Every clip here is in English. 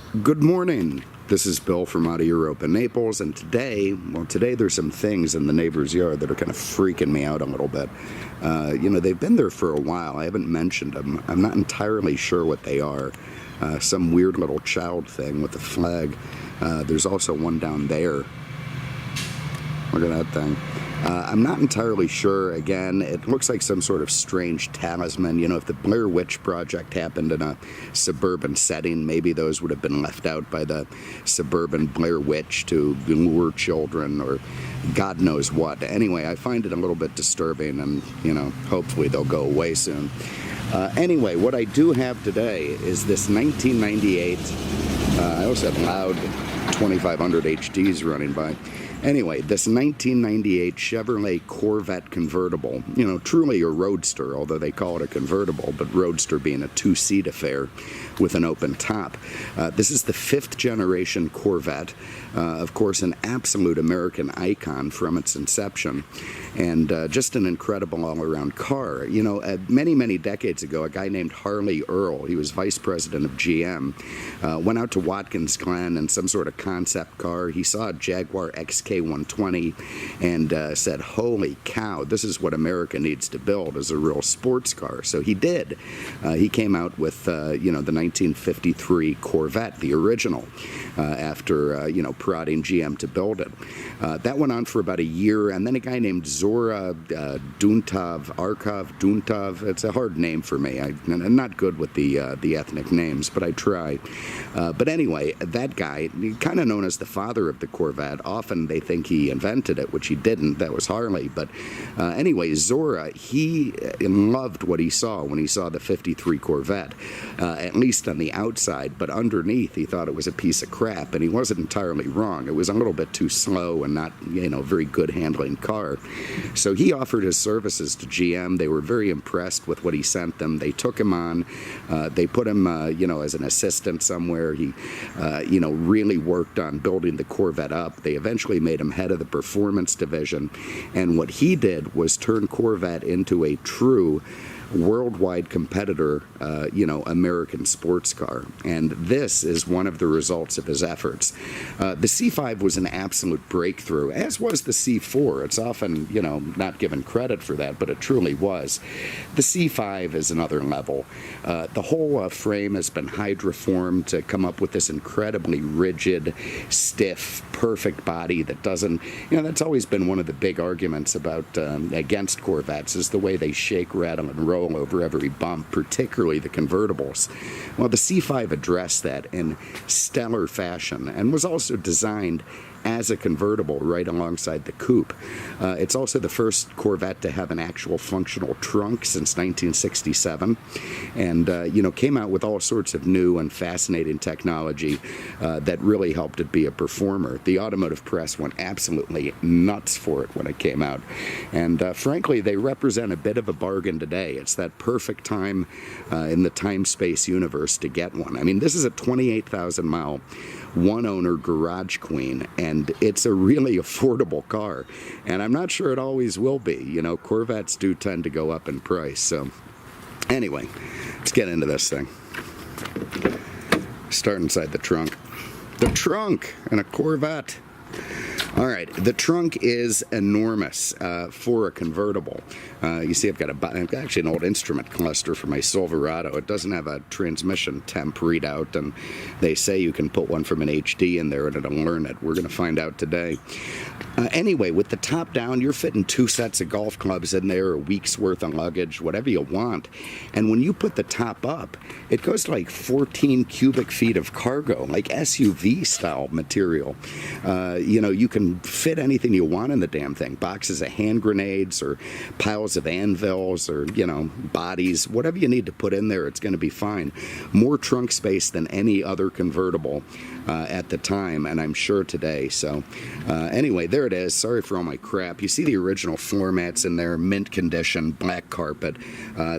Good morning. This is Bill from out of Europa, Naples, and today there's some things in the neighbor's yard that are kind of freaking me out a little bit. They've been there for a while. I haven't mentioned them. I'm not entirely sure what they are. Some weird little child thing with a flag. There's also one down there. Look at that thing. I'm not entirely sure. Again, it looks like some sort of strange talisman. If the Blair Witch Project happened in a suburban setting, maybe those would have been left out by the suburban Blair Witch to lure children or God knows what. Anyway, I find it a little bit disturbing, and, hopefully they'll go away soon. Anyway, what I do have today is this 1998, I also have loud 2500 HDs running by. Anyway, this 1998 Chevrolet Corvette convertible, truly a roadster, although they call it a convertible, but roadster being a two-seat affair with an open top. This is the 5th generation Corvette, of course an absolute American icon from its inception, and just an incredible all-around car. Many, many decades ago, a guy named Harley Earl, he was vice president of GM, went out to Watkins Glen in some sort of concept car. He saw a Jaguar XK120 and said, holy cow, this is what America needs to build, as a real sports car. So he did. He came out with, the 1953 Corvette, the original, after, prodding GM to build it. That went on for about a year, and then a guy named Zora Duntov, it's a hard name for me. I'm not good with the ethnic names, but I try. But anyway, that guy, kind of known as the father of the Corvette, often they think he invented it, which he didn't. That was Harley. But anyway, Zora, he loved what he saw when he saw the 53 Corvette, at least on the outside, but underneath he thought it was a piece of crap, and he wasn't entirely wrong. It was a little bit too slow and not, very good handling car. So he offered his services to GM. They were very impressed with what he sent them. They took him on. They put him, as an assistant somewhere. He, really worked on building the Corvette up. They eventually made him head of the performance division. And what he did was turn Corvette into a true worldwide competitor, American sports car. And this is one of the results of his efforts. The C5 was an absolute breakthrough, as was the C4. It's often, not given credit for that, but it truly was. The C5 is another level. The whole frame has been hydroformed to come up with this incredibly rigid, stiff, perfect body that doesn't, that's always been one of the big arguments about against Corvettes, is the way they shake, rattle, and roll over every bump, particularly the convertibles. Well, the C5 addressed that in stellar fashion and was also designed as a convertible right alongside the coupe. It's also the first Corvette to have an actual functional trunk since 1967, and came out with all sorts of new and fascinating technology that really helped it be a performer. The automotive press went absolutely nuts for it when it came out, and frankly, they represent a bit of a bargain today. It's that perfect time in the time-space universe to get one. I mean, this is a 28,000-mile one-owner garage queen, and it's a really affordable car, and I'm not sure it always will be. Corvettes do tend to go up in price. So anyway, let's get into this thing. Start inside the trunk. The trunk in a Corvette. All right, the trunk is enormous for a convertible. You see, I've got actually an old instrument cluster for my Silverado. It doesn't have a transmission temp readout, and they say you can put one from an HD in there and it'll learn it. We're going to find out today. Anyway, with the top down, you're fitting 2 sets of golf clubs in there, a week's worth of luggage, whatever you want. And when you put the top up, it goes to like 14 cubic feet of cargo, like SUV-style material. You can fit anything you want in the damn thing. Boxes of hand grenades or piles of anvils or, bodies. Whatever you need to put in there, it's going to be fine. More trunk space than any other convertible at the time, and I'm sure today. So anyway, there it is. Sorry for all my crap. You see the original floor mats in there, mint condition, black carpet.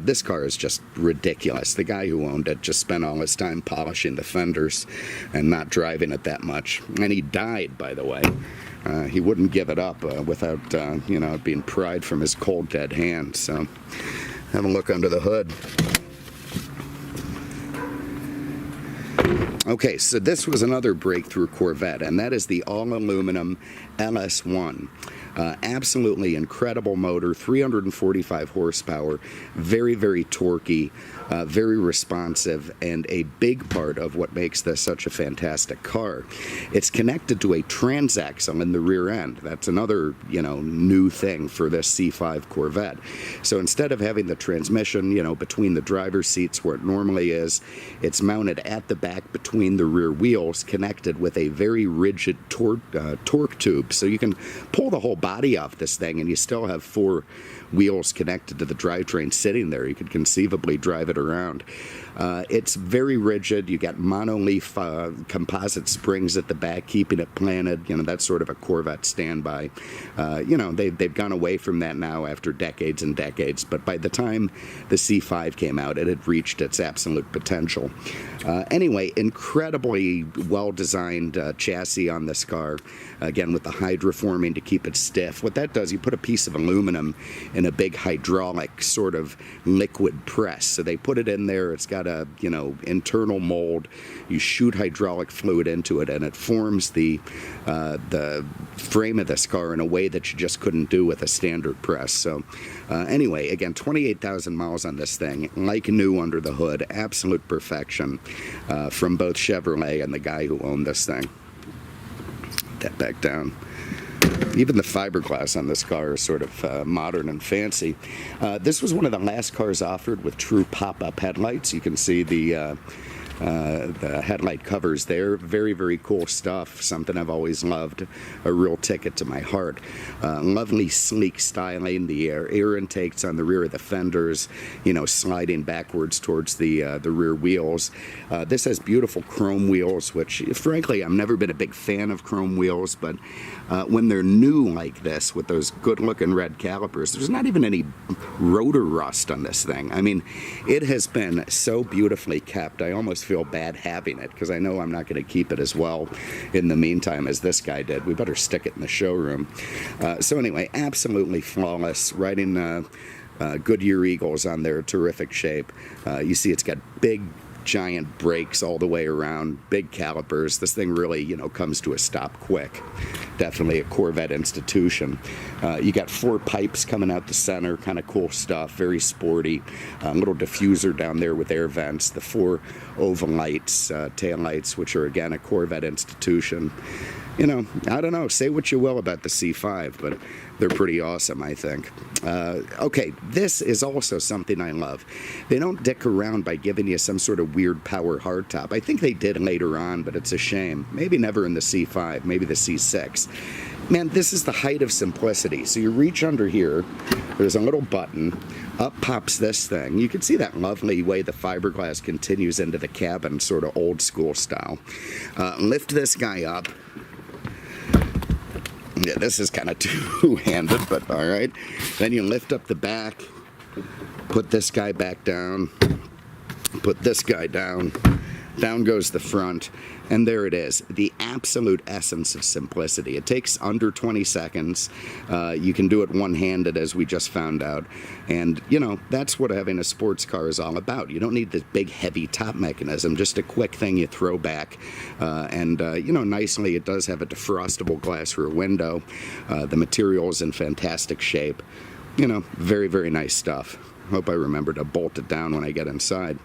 This car is just ridiculous. The guy who owned it just spent all his time polishing the fenders and not driving it that much. And he died, by the way. He wouldn't give it up without, it being pried from his cold, dead hand. So have a look under the hood. Okay, so this was another breakthrough Corvette, and that is the all-aluminum LS1. Absolutely incredible motor, 345 horsepower, very, very torquey, very responsive, and a big part of what makes this such a fantastic car. It's connected to a transaxle in the rear end. That's another, new thing for this C5 Corvette. So instead of having the transmission, between the driver's seats where it normally is, it's mounted at the back between the rear wheels, connected with a very rigid torque tube. So you can pull the whole body off this thing and you still have 4 wheels connected to the drivetrain sitting there. You could conceivably drive it around. It's very rigid. You got monoleaf composite springs at the back, keeping it planted. That's sort of a Corvette standby. They've gone away from that now after decades and decades, but by the time the C5 came out, it had reached its absolute potential. Anyway, incredibly well-designed chassis on this car, again with the hydroforming to keep it stiff. What that does, you put a piece of aluminum in a big hydraulic sort of liquid press. So they put it in there. It's got a internal mold. You shoot hydraulic fluid into it, and it forms the frame of this car in a way that you just couldn't do with a standard press. So anyway, again, 28,000 miles on this thing, like new under the hood, absolute perfection from both Chevrolet and the guy who owned this thing. That back down. Even the fiberglass on this car is sort of modern and fancy. This was one of the last cars offered with true pop-up headlights. You can see the headlight covers there. Very, very cool stuff. Something I've always loved. A real ticket to my heart. Lovely, sleek styling. The air intakes on the rear of the fenders, sliding backwards towards the rear wheels. This has beautiful chrome wheels, which, frankly, I've never been a big fan of chrome wheels, but when they're new like this with those good-looking red calipers, there's not even any rotor rust on this thing. I mean, it has been so beautifully kept. I almost feel bad having it because I know I'm not going to keep it as well in the meantime as this guy did. We better stick it in the showroom. So anyway, absolutely flawless. Riding Goodyear Eagles on their terrific shape. You see it's got big giant brakes all the way around, big calipers. This thing really, comes to a stop quick. Definitely a Corvette institution. You got 4 pipes coming out the center, kind of cool stuff, very sporty. Little diffuser down there with air vents, the 4 oval lights, tail lights, which are again a Corvette institution. I don't know, say what you will about the C5, but they're pretty awesome, I think. Okay, this is also something I love. They don't dick around by giving you some sort of weird power hardtop. I think they did later on, but it's a shame. Maybe never in the C5, maybe the C6. Man, this is the height of simplicity. So you reach under here, there's a little button, up pops this thing. You can see that lovely way the fiberglass continues into the cabin, sort of old school style. Lift this guy up. Yeah, this is kind of two-handed, but all right. Then you lift up the back, put this guy back down, put this guy down, down goes the front, and there it is, the absolute essence of simplicity. It takes under 20 seconds. You can do it one-handed, as we just found out, and that's what having a sports car is all about. You don't need this big heavy top mechanism, just a quick thing you throw back, and nicely it does have a defrostable glass rear window. The material is in fantastic shape. Very, very nice stuff. Hope I remember to bolt it down when I get inside.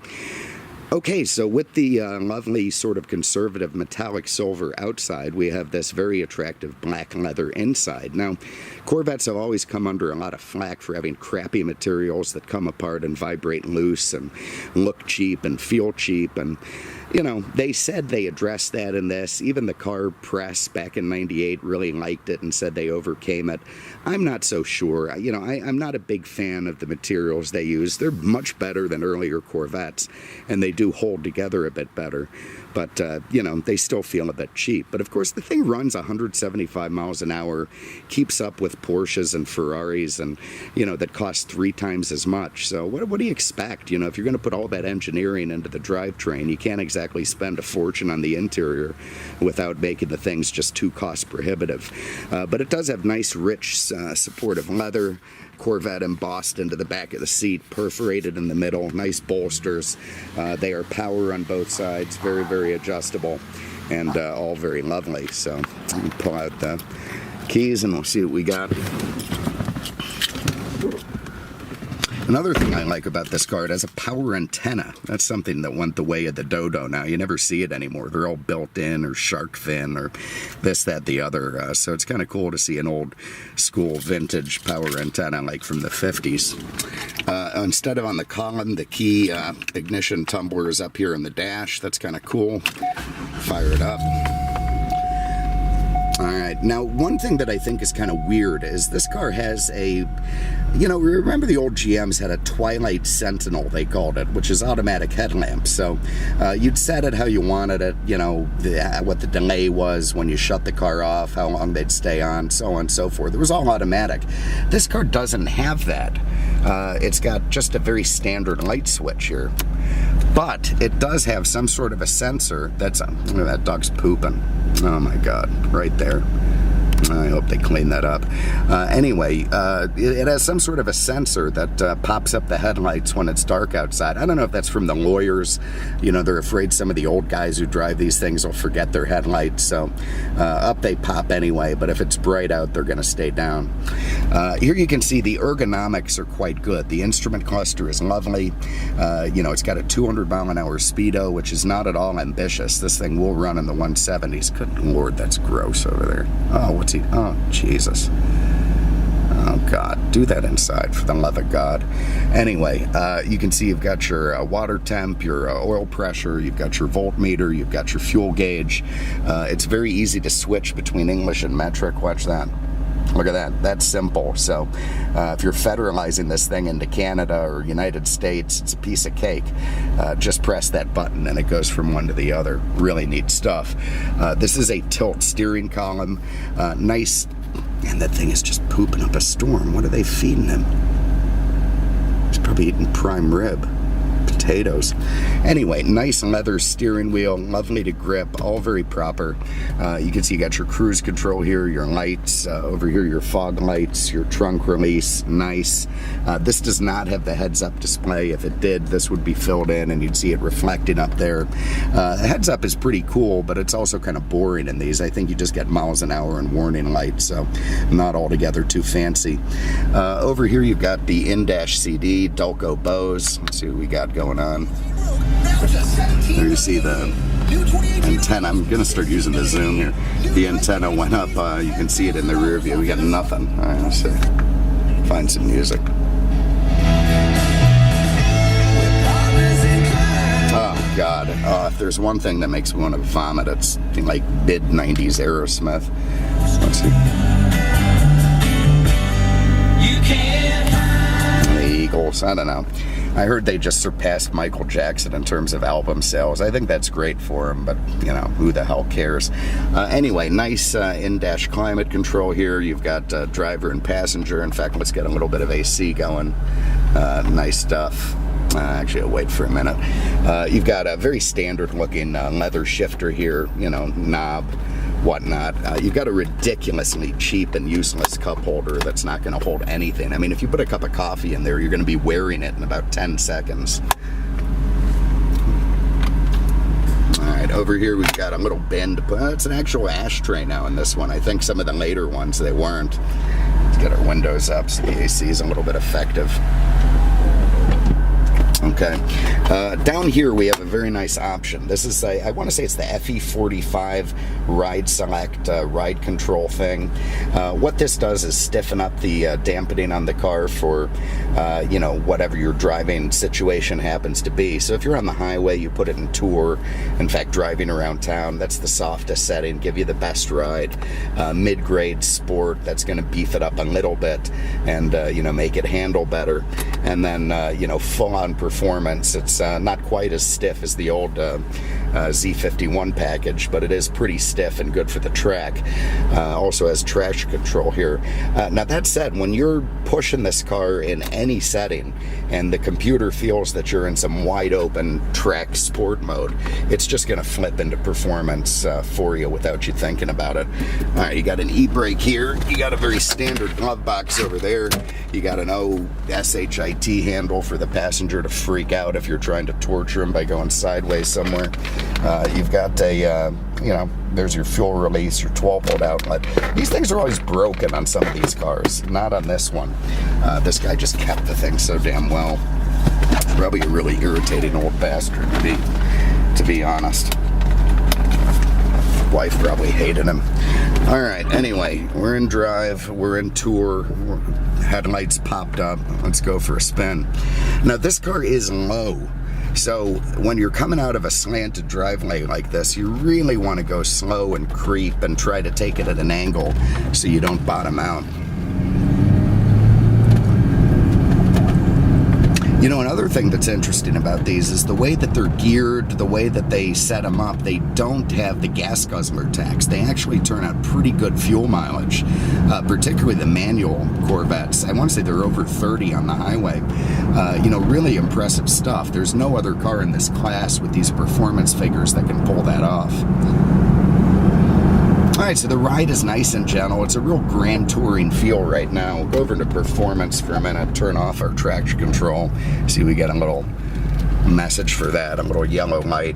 Okay, so with the lovely sort of conservative metallic silver outside, we have this very attractive black leather inside. Now, Corvettes have always come under a lot of flack for having crappy materials that come apart and vibrate loose and look cheap and feel cheap, and they said they addressed that in this. Even the car press back in '98 really liked it and said they overcame it. I'm not so sure. I'm not a big fan of the materials they use. They're much better than earlier Corvettes, and they do hold together a bit better. But, they still feel a bit cheap. But, of course, the thing runs 175 miles an hour, keeps up with Porsches and Ferraris, and, that cost 3 times as much. So what do you expect? If you're going to put all that engineering into the drivetrain, you can't exactly spend a fortune on the interior without making the things just too cost prohibitive. But it does have nice, rich, supportive leather. Corvette embossed into the back of the seat, perforated in the middle, nice bolsters. They are power on both sides, very, very adjustable, and all very lovely. So let me pull out the keys and we'll see what we got. Another thing I like about this car, it has a power antenna. That's something that went the way of the Dodo now. You never see it anymore. They're all built in, or shark fin, or this, that, the other. So it's kind of cool to see an old school vintage power antenna like from the 50s. Instead of on the column, the key ignition tumbler is up here in the dash. That's kind of cool. Fire it up. All right, now one thing that I think is kind of weird is this car has a, you know, remember the old GMs had a Twilight Sentinel, they called it, which is automatic headlamps. So you'd set it how you wanted it, you know, what the delay was when you shut the car off, how long they'd stay on, so on and so forth. It was all automatic. This car doesn't have that. It's got just a very standard light switch here. But it does have some sort of a sensor that's, look at that dog's pooping. Oh my God, right there. I hope they clean that up. Anyway, it has some sort of a sensor that pops up the headlights when it's dark outside. I don't know if that's from the lawyers. You know, they're afraid some of the old guys who drive these things will forget their headlights. So up they pop anyway, but if it's bright out, they're going to stay down. Here you can see the ergonomics are quite good. The instrument cluster is lovely. You know, it's got a 200-mile-an-hour speedo, which is not at all ambitious. This thing will run in the 170s. Good Lord, that's gross over there. Oh, what's he? Oh, Jesus. Oh, God. Do that inside, for the love of God. Anyway, you can see you've got your water temp, your oil pressure, you've got your voltmeter, you've got your fuel gauge. It's very easy to switch between English and metric. Watch that. Look at that. That's simple. So if you're federalizing this thing into Canada or United States, it's a piece of cake. Just press that button and it goes from one to the other. Really neat stuff. This is a tilt steering column. Nice. And that thing is just pooping up a storm. What are they feeding him? He's probably eating prime rib. Potatoes. Anyway, nice leather steering wheel, lovely to grip, all very proper. You can see you got your cruise control here, your lights, over here your fog lights, your trunk release, nice. This does not have the heads-up display. If it did, this would be filled in and you'd see it reflecting up there. The heads-up is pretty cool, but it's also kind of boring in these. I think you just get miles an hour and warning lights, so not altogether too fancy. Over here you've got the in-dash CD, Dulco Bose. Let's see what we got going on. There you see the antenna. I'm going to start using the zoom here. The antenna went up. You can see it in the rear view. We got nothing. All right, let's see. Find some music. Oh, God. If there's one thing that makes me want to vomit, it's like mid-90s Aerosmith. Let's see. The Eagles. I don't know. I heard they just surpassed Michael Jackson in terms of album sales. I think that's great for him, but, you know, who the hell cares? Anyway, nice in-dash climate control here. You've got driver and passenger. In fact, let's get a little bit of AC going. Nice stuff. Actually, I'll wait for a minute. You've got a very standard-looking leather shifter here, you know, knob, whatnot. You've got a ridiculously cheap and useless cup holder that's not going to hold anything. I mean, if you put a cup of coffee in there, you're going to be wearing it in about 10 seconds. All right, over here we've got a little bin to put. It's an actual ashtray now in this one. I think some of the later ones, they weren't. Let's get our windows up so the AC is a little bit effective. Okay, down here we have a very nice option. This is, I want to say it's the FE45 Ride Select ride control thing. What this does is stiffen up the dampening on the car for, you know, whatever your driving situation happens to be. So if you're on the highway, you put it in Tour. In fact, driving around town, that's the softest setting, give you the best ride. Mid-grade Sport, that's going to beef it up a little bit and, you know, make it handle better. And then, you know, full-on performance, it's not quite as stiff as the old Z51 package, but it is pretty stiff and good for the track. Also has traction control here. Now that said, when you're pushing this car in any setting and the computer feels that you're in some wide open track sport mode, it's just going to flip into performance for you without you thinking about it. All right, you got an e-brake here. You got a very standard glove box over there. You got an O-S-H-I-T handle for the passenger to freak out if you're trying to torture him by going sideways somewhere. You've got a, there's your fuel release, your 12-volt outlet. These things are always broken on some of these cars, not on this one. This guy just kept the thing so damn well. Probably a really irritating old bastard, to be honest. Wife probably hated him. All right, anyway, we're in drive, we're in tour, headlights popped up. Let's go for a spin. Now, this car is low. So when you're coming out of a slanted driveway like this, you really want to go slow and creep and try to take it at an angle so you don't bottom out. You know, another thing that's interesting about these is the way that they're geared, the way that they set them up. They don't have the gas guzzler tax. They actually turn out pretty good fuel mileage, particularly the manual Corvettes. I want to say they're over 30 on the highway. Really impressive stuff. There's no other car in this class with these performance figures that can pull that off. All right, so the ride is nice and gentle. It's a real grand touring feel right now. We'll go over to performance for a minute, turn off our traction control. See, we get a little message for that, a little yellow light.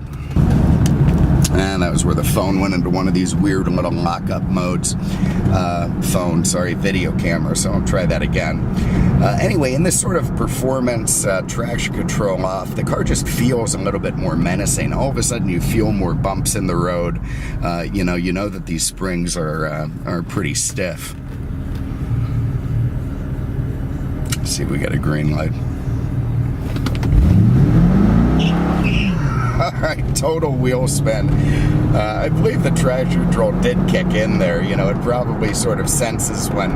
And that was where the phone went into one of these weird little lock-up modes. Video camera, so I'll try that again. Anyway, in this sort of performance traction control off, the car just feels a little bit more menacing. All of a sudden, you feel more bumps in the road. You know that these springs are pretty stiff. Let's see, we got a green light. All right, total wheel spin. I believe the traction control did kick in there. You know, it probably sort of senses when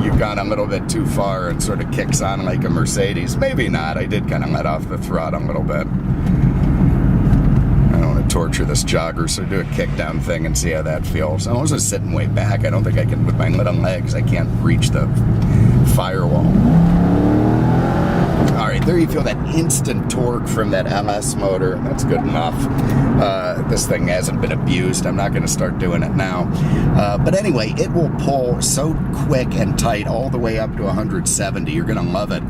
you've gone a little bit too far and sort of kicks on like a Mercedes. Maybe not. I did kind of let off the throttle a little bit. I don't want to torture this jogger, so do a kick down thing and see how that feels. I'm also sitting way back. I don't think I can, with my little legs, I can't reach the firewall. All right, there you feel that instant torque from that LS motor. That's good enough. This thing hasn't been abused. I'm not going to start doing it now. But anyway, it will pull so quick and tight all the way up to 170. You're going to love it.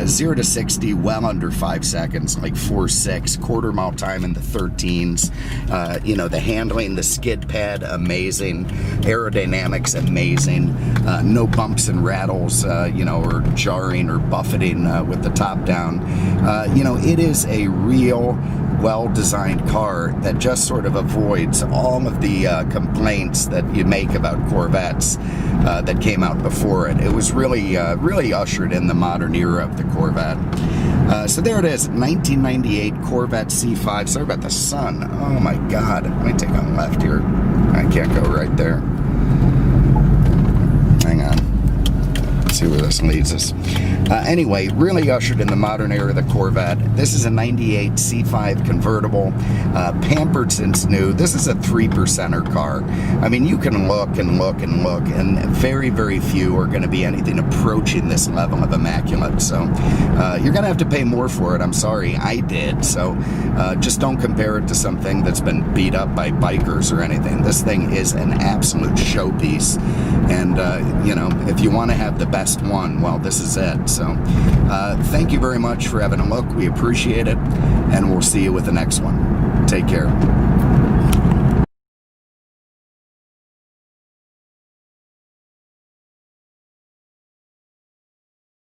0 to 60 well under 5 seconds, like 4.6. Quarter mile time in the 13s. The handling, the skid pad, amazing. Aerodynamics, amazing. No bumps and rattles, or jarring or buffeting with the top down. It is a real well-designed car that just sort of avoids all of the complaints that you make about Corvettes that came out before it. It was really ushered in the modern era of the Corvette. So there it is, 1998 Corvette C5. Sorry about the sun. Oh my God. Let me take a left here. I can't go right there. Hang on. Let's see where this leads us. Anyway, really ushered in the modern era of the Corvette. This is a 98 C5 convertible, pampered since new. This is a 3%er car. I mean, you can look and look and look, and very, very few are going to be anything approaching this level of immaculate. So you're going to have to pay more for it. I'm sorry, I did. So just don't compare it to something that's been beat up by bikers or anything. This thing is an absolute showpiece. And, if you want to have the best one, well, this is it. So thank you very much for having a look. We appreciate it, and we'll see you with the next one. Take care.